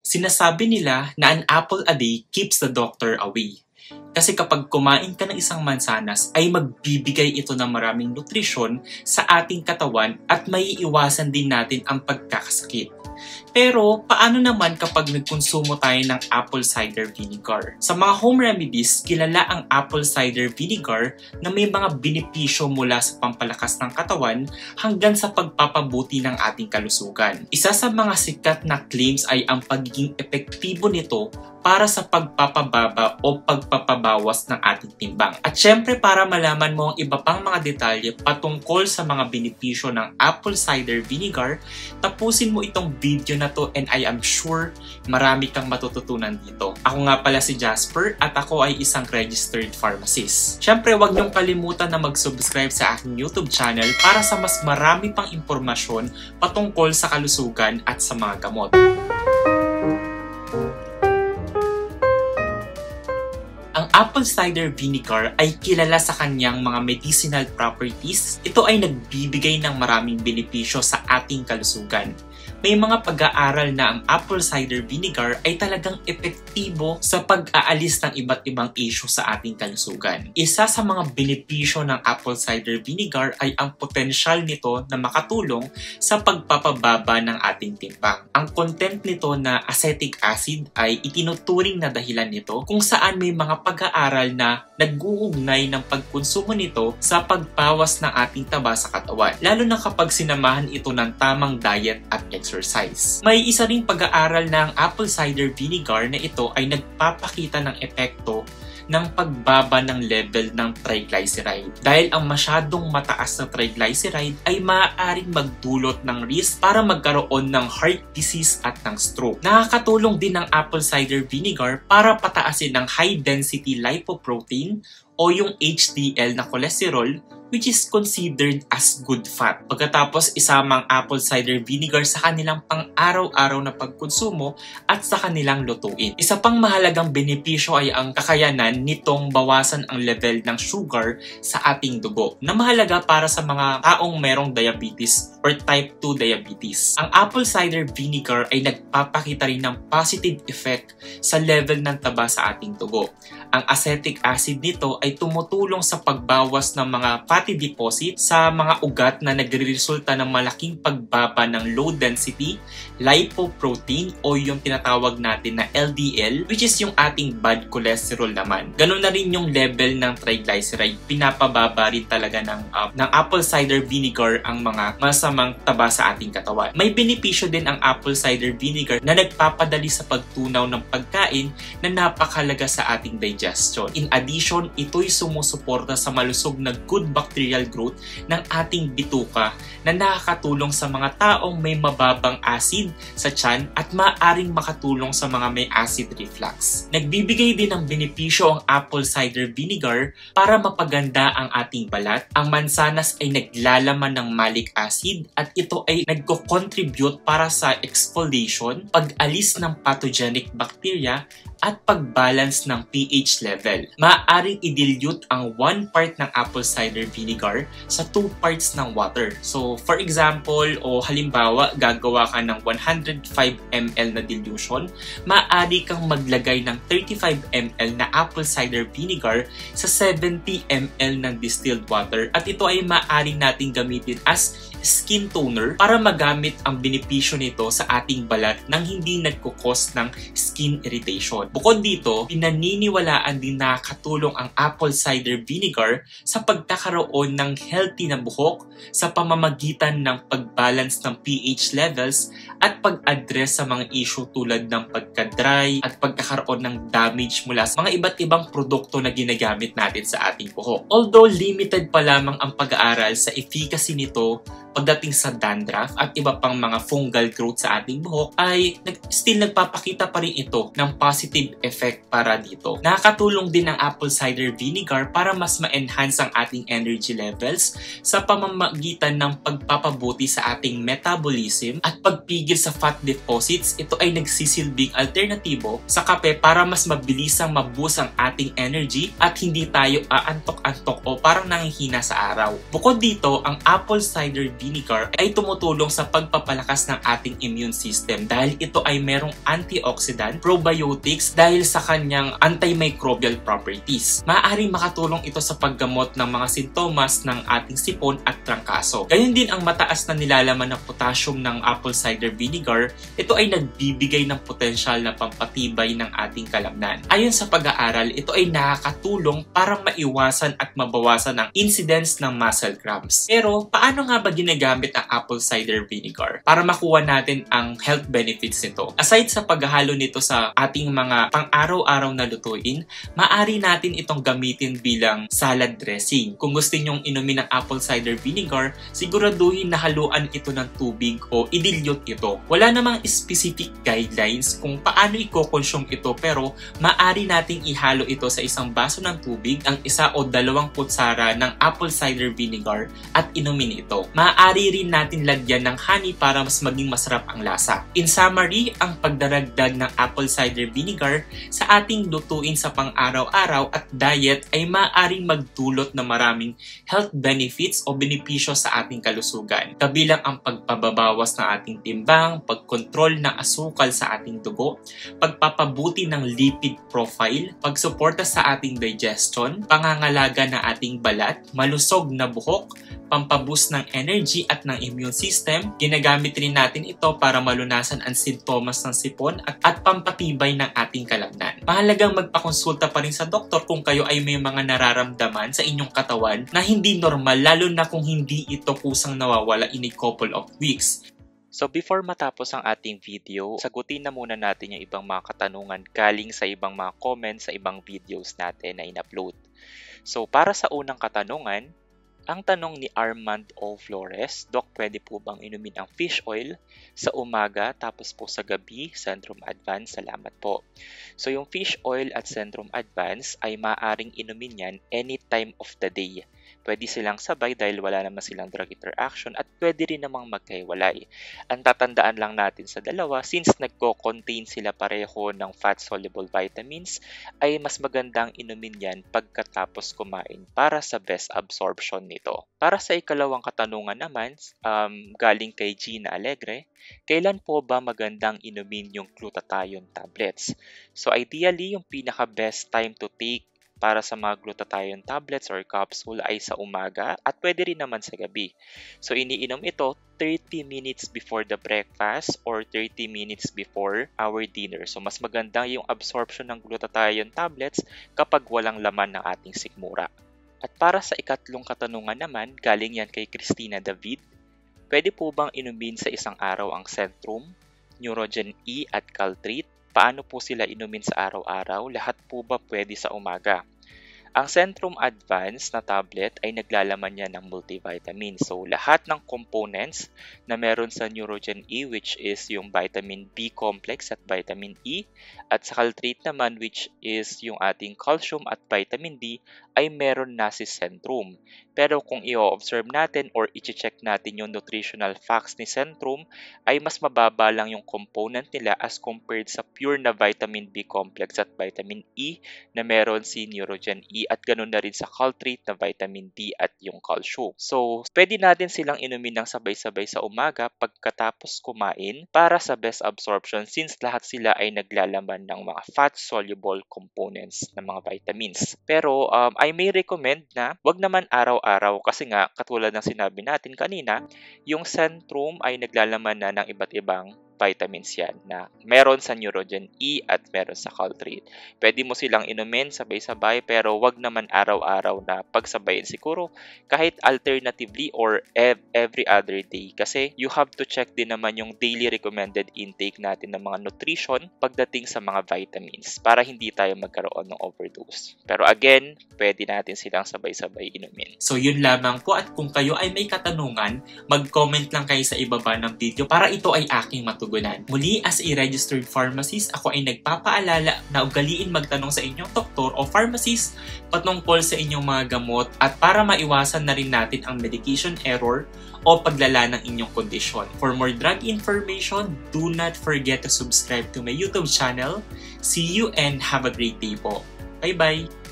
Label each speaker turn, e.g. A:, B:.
A: Sinasabi nila na an apple a day keeps the doctor away. Kasi kapag kumain ka ng isang mansanas ay magbibigay ito ng maraming nutrisyon sa ating katawan at maiiwasan din natin ang pagkakasakit. Pero paano naman kapag nagkonsumo tayo ng apple cider vinegar? Sa mga home remedies, kilala ang apple cider vinegar na may mga benepisyo mula sa pampalakas ng katawan hanggang sa pagpapabuti ng ating kalusugan. Isa sa mga sikat na claims ay ang pagiging epektibo nito para sa pagpapababa o pagpapabawas ng ating timbang. At syempre para malaman mo ang iba pang mga detalye patungkol sa mga benepisyo ng apple cider vinegar, tapusin mo itong video na to and I am sure marami kang matututunan dito. Ako nga pala si Jasper at ako ay isang registered pharmacist. Syempre huwag niyong kalimutan na mag-subscribe sa aking YouTube channel para sa mas marami pang impormasyon patungkol sa kalusugan at sa mga gamot. Ang apple cider vinegar ay kilala sa kanyang mga medicinal properties. Ito ay nagbibigay ng maraming benepisyo sa ating kalusugan. May mga pag-aaral na ang apple cider vinegar ay talagang epektibo sa pag-aalis ng iba't ibang issue sa ating kalusugan. Isa sa mga benepisyo ng apple cider vinegar ay ang potensyal nito na makatulong sa pagpapababa ng ating timbang. Ang content nito na acetic acid ay itinuturing na dahilan nito kung saan may mga pag-aaral na nag-uugnay ng pagkonsumo nito sa pagbawas ng ating taba sa katawan, lalo na kapag sinamahan ito ng tamang diet at exercise. May isa ring pag-aaral na ang apple cider vinegar na ito ay nagpapakita ng epekto ng pagbaba ng level ng triglyceride. Dahil ang masyadong mataas na triglyceride ay maaaring magdulot ng risk para magkaroon ng heart disease at ng stroke. Nakakatulong din ang apple cider vinegar para pataasin ng high density lipoprotein o yung HDL na cholesterol, which is considered as good fat. Pagkatapos isama ang apple cider vinegar sa kanilang pang-araw-araw na pagkonsumo at sa kanilang lutuin. Isa pang mahalagang benepisyo ay ang kakayanan nitong bawasan ang level ng sugar sa ating dugo, na mahalaga para sa mga taong merong diabetes or type 2 diabetes. Ang apple cider vinegar ay nagpapakita rin ng positive effect sa level ng taba sa ating dugo. Ang acetic acid nito ay tumutulong sa pagbawas ng mga fatty deposit sa mga ugat na nagreresulta ng malaking pagbaba ng low density lipoprotein o yung tinatawag natin na LDL, which is yung ating bad cholesterol naman. Ganun na rin yung level ng triglyceride. Pinapababa rin talaga ng apple cider vinegar ang mga masamang taba sa ating katawan. May benepisyo din ang apple cider vinegar na nagpapadali sa pagtunaw ng pagkain na napakahalaga sa ating digestion. In addition, ito'y sumusuporta sa malusog na good bacterial growth ng ating bituka na nakakatulong sa mga taong may mababang acid sa tiyan at maaaring makatulong sa mga may acid reflux. Nagbibigay din ng benepisyo ang apple cider vinegar para mapaganda ang ating balat. Ang mansanas ay naglalaman ng malic acid at ito ay nagko-contribute para sa exfoliation, pag-alis ng pathogenic bacteria at pag-balance ng pH level. Maaaring i-dilute ang 1 part ng apple cider vinegar sa 2 parts ng water. So, for example, o halimbawa, gagawa ka ng 105 ml na dilution, maaari kang maglagay ng 35 ml na apple cider vinegar sa 70 ml ng distilled water at ito ay maaaring nating gamitin as skin toner para magamit ang benepisyo nito sa ating balat nang hindi nagkukos ng skin irritation. Bukod dito, pinaniniwalaan din na nakakatulong ang apple cider vinegar sa pagkakaroon ng healthy na buhok sa pamamagitan ng pag-balance ng pH levels at pag-address sa mga issue tulad ng pagka-dry at pagkakaroon ng damage mula sa mga iba't ibang produkto na ginagamit natin sa ating buhok. Although limited pa lamang ang pag-aaral sa efficacy nito pagdating sa dandruff at iba pang mga fungal growth sa ating buhok, ay still nagpapakita pa rin ito ng positive effect para dito. Nakakatulong din ang apple cider vinegar para mas ma-enhance ang ating energy levels sa pamamagitan ng pagpapabuti sa ating metabolism at pagpigil sa fat deposits. Ito ay nagsisilbing alternatibo sa kape para mas mabilisang maboost ang ating energy at hindi tayo aantok-antok o parang nanghihina sa araw. Bukod dito, ang apple cider vinegar vinegar ay tumutulong sa pagpapalakas ng ating immune system dahil ito ay merong antioxidant, probiotics dahil sa kanyang antimicrobial properties. Maaaring makatulong ito sa paggamot ng mga sintomas ng ating sipon at trangkaso. Gayun din ang mataas na nilalaman ng potassium ng apple cider vinegar, ito ay nagbibigay ng potensyal na pampatibay ng ating kalamnan. Ayon sa pag-aaral, ito ay nakakatulong para maiwasan at mabawasan ang incidence ng muscle cramps. Pero paano nga ba ginagamit ang apple cider vinegar para makuha natin ang health benefits nito? Aside sa paghahalo nito sa ating mga pang-araw-araw na lutuin, maaari natin itong gamitin bilang salad dressing. Kung gusto nyong inumin ng apple cider vinegar, siguraduhin na haluan ito ng tubig o i-dilute ito. Wala namang specific guidelines kung paano i-consume ito, pero maaari nating ihalo ito sa isang baso ng tubig, ang 1 o 2 kutsara ng apple cider vinegar at inumin ito. Maaari rin natin lagyan ng honey para mas maging masarap ang lasa. In summary, ang pagdaragdag ng apple cider vinegar sa ating lutuin sa pang-araw-araw at diet ay maaaring magdulot ng maraming health benefits o benepisyo sa ating kalusugan. Kabilang ang pagpababawas ng ating timbang, pagkontrol ng asukal sa ating dugo, pagpapabuti ng lipid profile, pagsuporta sa ating digestion, pangangalaga ng ating balat, malusog na buhok, pampaboost ng energy at ng immune system. Ginagamit rin natin ito para malunasan ang sintomas ng sipon at pampatibay ng ating kalamnan. Mahalagang magpakonsulta pa rin sa doktor kung kayo ay may mga nararamdaman sa inyong katawan na hindi normal, lalo na kung hindi ito kusang nawawala in a couple of weeks.
B: So before matapos ang ating video, sagutin na muna natin yung ibang mga katanungan galing sa ibang mga comments sa ibang videos natin na in-upload. So para sa unang katanungan, ang tanong ni Armand O. Flores, Doc, pwede po bang inumin ang fish oil sa umaga tapos po sa gabi, Centrum Advance? Salamat po. So yung fish oil at Centrum Advance ay maaaring inumin yan any time of the day. Pwede silang sabay dahil wala naman silang drug interaction at pwede rin namang magkahiwalay. Ang tatandaan lang natin sa dalawa, since nagko-contain sila pareho ng fat-soluble vitamins, ay mas magandang inumin yan pagkatapos kumain para sa best absorption nito. Para sa ikalawang katanungan naman, galing kay Gina Alegre, kailan po ba magandang inumin yung glutathione tablets? So ideally, yung pinaka-best time to take para sa mga glutathione tablets or capsule ay sa umaga at pwede rin naman sa gabi. So iniinom ito 30 minutes before the breakfast or 30 minutes before our dinner. So mas maganda yung absorption ng glutathione tablets kapag walang laman ng ating sikmura. At para sa ikatlong katanungan naman, galing yan kay Christina David, pwede po bang inumin sa isang araw ang Centrum, Neurogen E at Caltrate? Paano po sila inumin sa araw-araw? Lahat po ba pwede sa umaga? Ang Centrum Advance na tablet ay naglalaman niya ng multivitamin. So, lahat ng components na meron sa Neurogen E, which is yung vitamin B complex at vitamin E, at sa Caltrate naman, which is yung ating calcium at vitamin D, ay meron na si Centrum. Pero kung i-observe natin or i-check natin yung nutritional facts ni Centrum, ay mas mababa lang yung component nila as compared sa pure na vitamin B complex at vitamin E na meron si Neurogen E at ganun na rin sa Caltrate na vitamin D at yung calcium. So, pwede natin silang inumin ng sabay-sabay sa umaga pagkatapos kumain para sa best absorption since lahat sila ay naglalaman ng mga fat-soluble components ng mga vitamins. Pero, I may recommend na wag naman araw-araw kasi nga, katulad ng sinabi natin kanina, yung Centrum ay naglalaman na ng iba't ibang vitamins yan na meron sa Neurogen E at meron sa Caltrate. Pwede mo silang inumin sabay-sabay pero wag naman araw-araw na pagsabayin. Siguro kahit alternatively or every other day kasi you have to check din naman yung daily recommended intake natin ng mga nutrition pagdating sa mga vitamins para hindi tayo magkaroon ng overdose. Pero again, pwede natin silang sabay-sabay inumin.
A: So yun lamang po at kung kayo ay may katanungan, mag-comment lang kayo sa ibaba ng video para ito ay aking matugunan. Muli, as a registered pharmacist, ako ay nagpapaalala na ugaliin magtanong sa inyong doktor o pharmacist patungkol sa inyong mga gamot at para maiwasan na rin natin ang medication error o paglala ng inyong kondisyon. For more drug information, do not forget to subscribe to my YouTube channel. See you and have a great day po. Bye-bye!